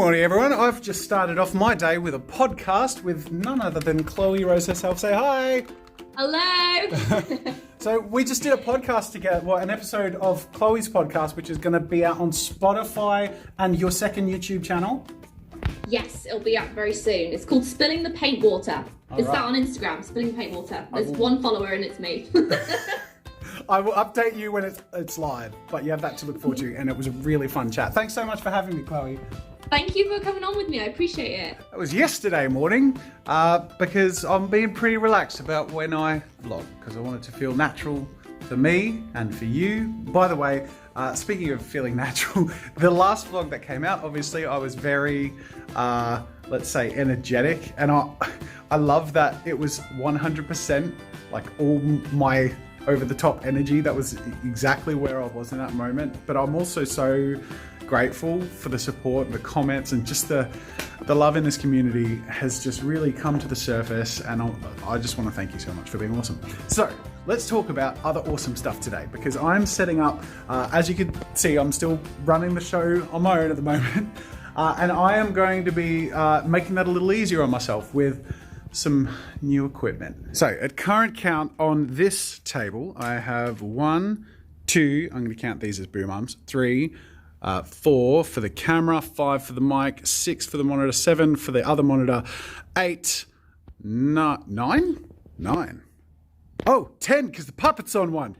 morning, everyone. I've just started off my day with a podcast with none other than Chloe Rose herself. Say hi. Hello. So we just did a podcast together, an episode of Chloe's podcast, which is going to be out on Spotify and your second YouTube channel. Yes, it'll be out very soon. It's called Spilling the Paint Water. It's that on Instagram, Spilling the Paint Water. There's one follower and it's me. I will update you when it's live, but you have that to look forward to, and it was a really fun chat. Thanks so much for having me, Chloe. Thank you for coming on with me. I appreciate it. It was yesterday morning because I'm being pretty relaxed about when I vlog because I want it to feel natural for me and for you. By the way, speaking of feeling natural, the last vlog that came out, obviously I was very, let's say, energetic, and I love that it was 100% like all my over-the-top energy. That was exactly where I was in that moment. But I'm also so grateful for the support, the comments, and just the love in this community has just really come to the surface, and I just want to thank you so much for being awesome. So let's talk about other awesome stuff today, because I'm setting up, as you can see, I'm still running the show on my own at the moment, and I am going to be making that a little easier on myself with some new equipment. So at current count on this table, I have 1, 2, I'm going to count these as boom arms, 3, 4 for the camera, 5 for the mic, 6 for the monitor, 7 for the other monitor, 8, 9? Oh, 10 because the puppet's on one.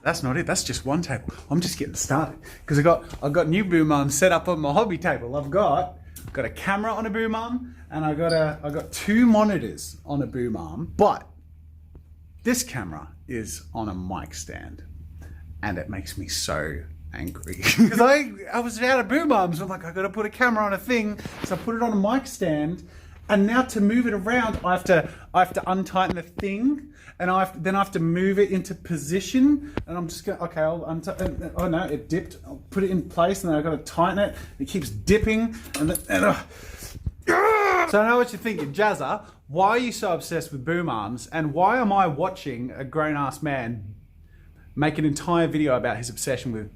That's not it, that's just one table. I'm just getting started because I've got new boom arms set up on my hobby table. I've got a camera on a boom arm, and I got 2 monitors on a boom arm, but this camera is on a mic stand, and it makes me so angry because I was out of boom arms. I'm like, I got to put a camera on a thing, so I put it on a mic stand, and now to move it around, I have to untighten the thing, and then I have to move it into position, and I'm just going, okay, oh no, it dipped. I'll put it in place, and then I've got to tighten it. It keeps dipping, So I know what you're thinking, Jazza, why are you so obsessed with boom arms, and why am I watching a grown-ass man make an entire video about his obsession with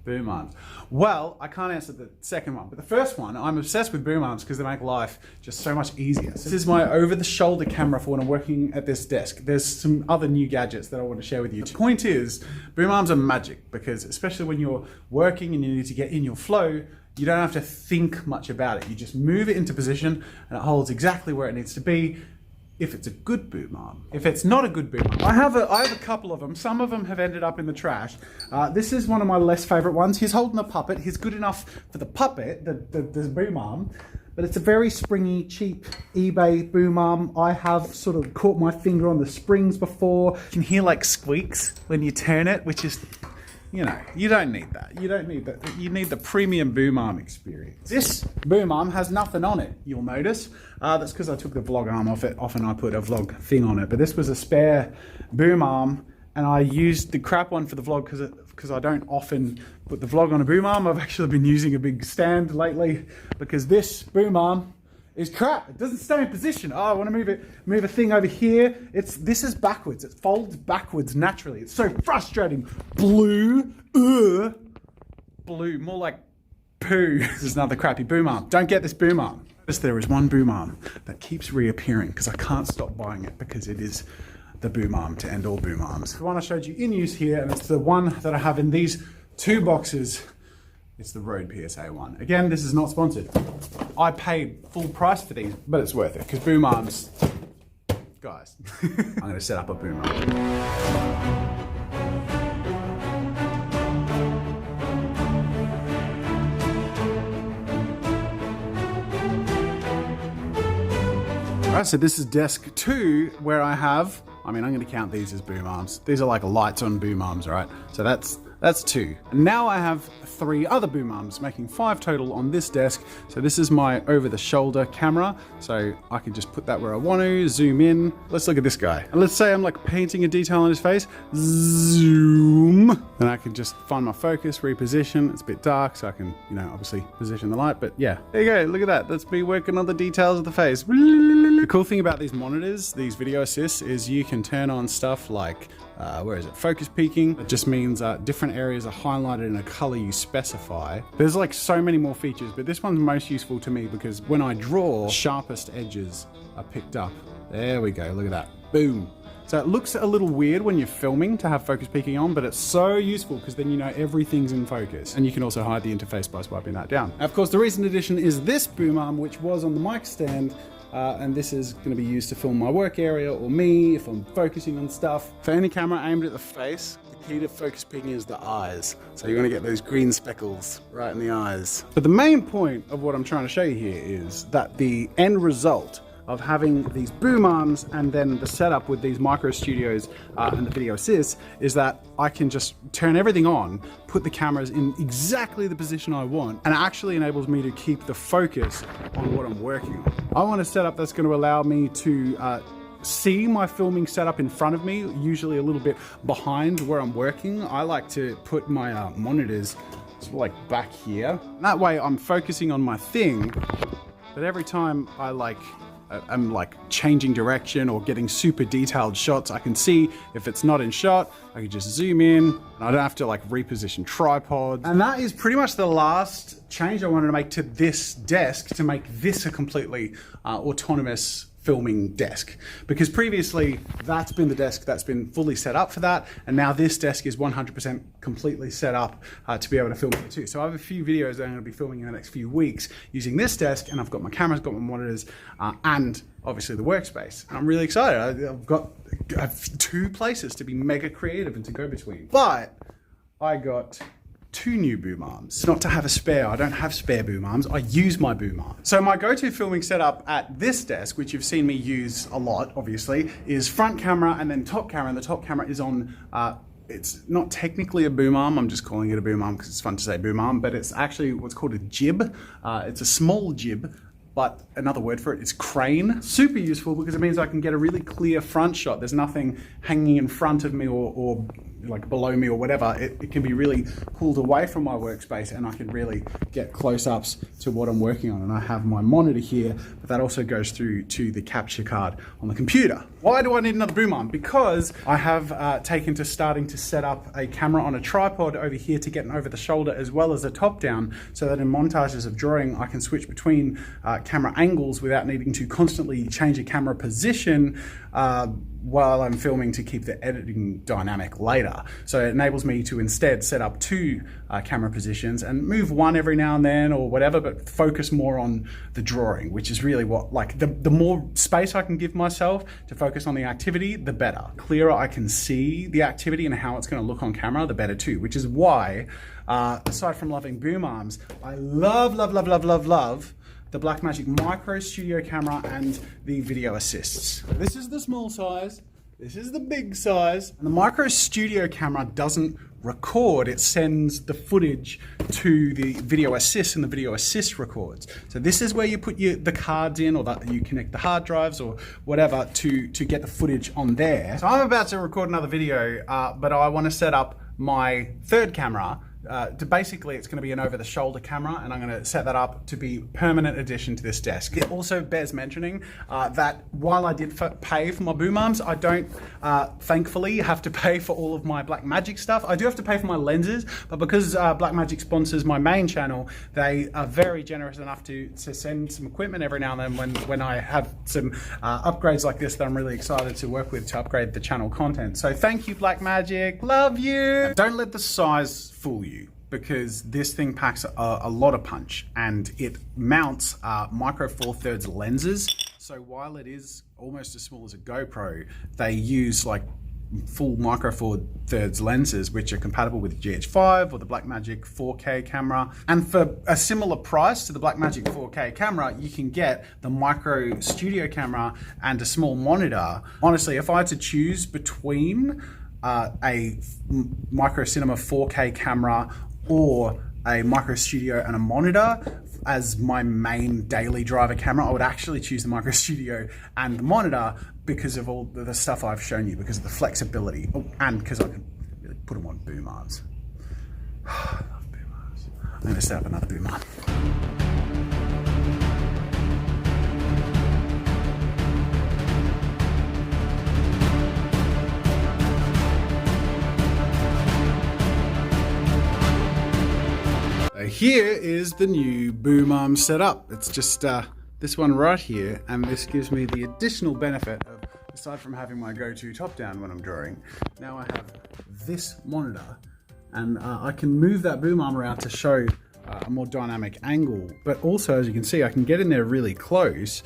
boom arms? Well, I can't answer the second one, but the first one, I'm obsessed with boom arms because they make life just so much easier. So this is my over-the-shoulder camera for when I'm working at this desk. There's some other new gadgets that I want to share with you. The point is, boom arms are magic because especially when you're working and you need to get in your flow, you don't have to think much about it. You just move it into position and it holds exactly where it needs to be. If it's a good boom arm. If it's not a good boom arm, I have a couple of them. Some of them have ended up in the trash. This is one of my less favorite ones. He's holding a puppet. He's good enough for the puppet, the boom arm, but it's a very springy, cheap eBay boom arm. I have sort of caught my finger on the springs before. You can hear like squeaks when you turn it, which is, you know, you don't need that. You don't need that. You need the premium boom arm experience. This boom arm has nothing on it, you'll notice. That's because I took the vlog arm off it. Often I put a vlog thing on it, but this was a spare boom arm, and I used the crap one for the vlog because I don't often put the vlog on a boom arm. I've actually been using a big stand lately because this boom arm is crap. It doesn't stay in position. Oh, I want to move a thing over here. This is backwards. It folds backwards naturally. It's so frustrating. Blue, more like poo. This is another crappy boom arm. Don't get this boom arm. There is one boom arm that keeps reappearing because I can't stop buying it because it is the boom arm to end all boom arms. The one I showed you in use here, and it's the one that I have in these 2 boxes. It's the Rode PSA one. Again, this is not sponsored. I paid full price for these, but it's worth it because boom arms, guys, I'm gonna set up a boom arm. Alright, so this is desk 2 where I have, I'm going to count these as boom arms. These are like lights on boom arms, right? So that's 2. And now I have 3 other boom arms, making 5 total on this desk. So this is my over-the-shoulder camera. So I can just put that where I want to, zoom in. Let's look at this guy. And let's say I'm like painting a detail on his face. Zoom. And I can just find my focus, reposition. It's a bit dark, so I can, obviously position the light. But yeah, there you go. Look at that. That's me working on the details of the face. The cool thing about these monitors, these video assists, is you can turn on stuff like where is it? Focus peaking. It just means different areas are highlighted in a color you specify. There's like so many more features, but this one's most useful to me because when I draw, sharpest edges are picked up. There we go, look at that, boom. So it looks a little weird when you're filming to have focus peaking on, but it's so useful because then you know everything's in focus. And you can also hide the interface by swiping that down. Of course, the recent addition is this boom arm, which was on the mic stand. And this is going to be used to film my work area or me if I'm focusing on stuff. For any camera aimed at the face, the key to focus peaking is the eyes. So you're going to get those green speckles right in the eyes. But the main point of what I'm trying to show you here is that the end result of having these boom arms and then the setup with these micro studios and the video assist is that I can just turn everything on, put the cameras in exactly the position I want, and it actually enables me to keep the focus on what I'm working on. I want a setup that's going to allow me to see my filming setup in front of me, usually a little bit behind where I'm working. I like to put my monitors sort of like back here. That way I'm focusing on my thing, but every time I'm like changing direction or getting super detailed shots, I can see if it's not in shot, I can just zoom in and I don't have to like reposition tripods. And that is pretty much the last change I wanted to make to this desk to make this a completely autonomous filming desk, because previously that's been the desk that's been fully set up for that, and now this desk is 100% completely set up to be able to film it too. So I have a few videos that I'm going to be filming in the next few weeks using this desk, and I've got my cameras, got my monitors, and obviously the workspace. And I'm really excited. I have 2 places to be mega creative and to go between. But I got 2 new boom arms. Not to have a spare, I don't have spare boom arms, I use my boom arm. So my go-to filming setup at this desk, which you've seen me use a lot, obviously, is front camera and then top camera, and the top camera is on, it's not technically a boom arm, I'm just calling it a boom arm because it's fun to say boom arm, but it's actually what's called a jib. It's a small jib, but another word for it is crane. Super useful because it means I can get a really clear front shot. There's nothing hanging in front of me or like below me or whatever. It can be really pulled away from my workspace and I can really get close-ups to what I'm working on. And I have my monitor here, but that also goes through to the capture card on the computer. Why do I need another boom arm? Because I have taken to starting to set up a camera on a tripod over here to get an over the shoulder as well as a top down, so that in montages of drawing I can switch between camera angles without needing to constantly change a camera position while I'm filming to keep the editing dynamic later. So it enables me to instead set up 2 camera positions and move one every now and then or whatever, but focus more on the drawing, which is really what, like the more space I can give myself to focus on the activity, the better. The clearer I can see the activity and how it's going to look on camera, the better too, which is why, aside from loving boom arms, I love the Blackmagic Micro Studio camera and the video assists. This is the small size, this is the big size, and the Micro Studio camera doesn't record, it sends the footage to the video assist and the video assist records. So this is where you put the cards in, or that you connect the hard drives or whatever to get the footage on there. So I'm about to record another video, but I want to set up my third camera. Basically, it's going to be an over-the-shoulder camera, and I'm going to set that up to be permanent addition to this desk. It also bears mentioning that while I did pay for my boom arms, I don't, thankfully, have to pay for all of my Blackmagic stuff. I do have to pay for my lenses, but because Blackmagic sponsors my main channel, they are very generous enough to send some equipment every now and then when I have some upgrades like this that I'm really excited to work with to upgrade the channel content. So thank you, Blackmagic. Love you. Don't let the size fool you, because this thing packs a lot of punch, and it mounts micro 4/3 lenses. So while it is almost as small as a GoPro, they use like full micro 4/3 lenses, which are compatible with GH5 or the Blackmagic 4K camera. And for a similar price to the Blackmagic 4K camera, you can get the Micro Studio camera and a small monitor. Honestly, if I had to choose between a Micro Cinema 4K camera or a Micro Studio and a monitor as my main daily driver camera, I would actually choose the Micro Studio and the monitor because of all the stuff I've shown you, because of the flexibility, and because I can really put them on boom arms. I love boom arms. I'm going to set up another boom arm. here is the new boom arm setup. It's just this one right here, and this gives me the additional benefit of, aside from having my go-to top down when I'm drawing, now I have this monitor, and I can move that boom arm around to show a more dynamic angle. But also, as you can see, I can get in there really close,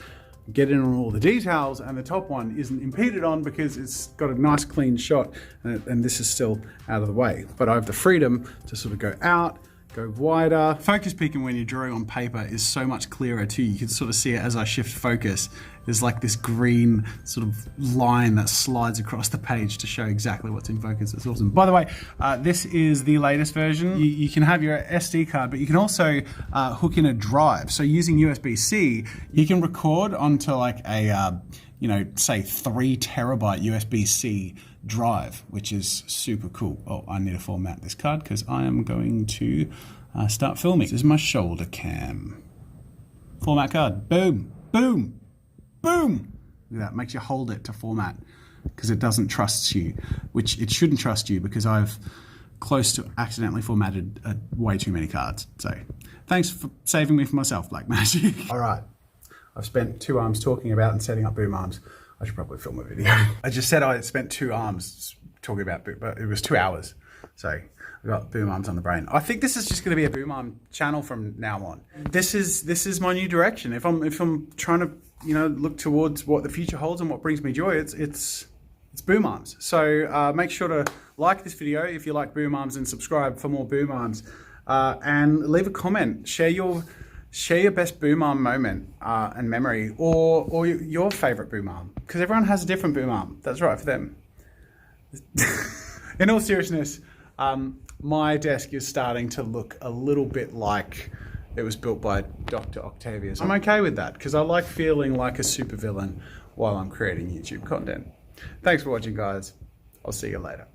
get in on all the details, and the top one isn't impeded on because it's got a nice clean shot, and this is still out of the way. But I have the freedom to sort of go out, go wider. Focus peaking when you're drawing on paper is so much clearer too. You can sort of see it as I shift focus. There's like this green sort of line that slides across the page to show exactly what's in focus. It's awesome. By the way, this is the latest version. You can have your SD card, but you can also hook in a drive. So using USB-C, you can record onto like a, you know, say 3 terabyte USB-C drive, which is super cool. Oh, I need to format this card because I am going to start filming. This is my shoulder cam. Format card. Boom, boom, boom. Look at that. Makes you hold it to format because it doesn't trust you, which it shouldn't trust you because I've close to accidentally formatted way too many cards. So thanks for saving me from myself, Black Magic. All right. I've spent 2 arms talking about and setting up boom arms. I should probably film a video. I just said I spent 2 arms talking about boom, but it was 2 hours. So I've got boom arms on the brain. I think this is just going to be a boom arm channel from now on. This is my new direction. If I'm trying to, you know, look towards what the future holds and what brings me joy, it's boom arms. So make sure to like this video if you like boom arms and subscribe for more boom arms. And leave a comment. Share your best boom arm moment and memory, or your favorite boom arm, because everyone has a different boom arm that's right for them. In all seriousness, my desk is starting to look a little bit like it was built by Dr. Octavius. I'm okay with that because I like feeling like a supervillain while I'm creating YouTube content. Thanks for watching, guys. I'll see you later.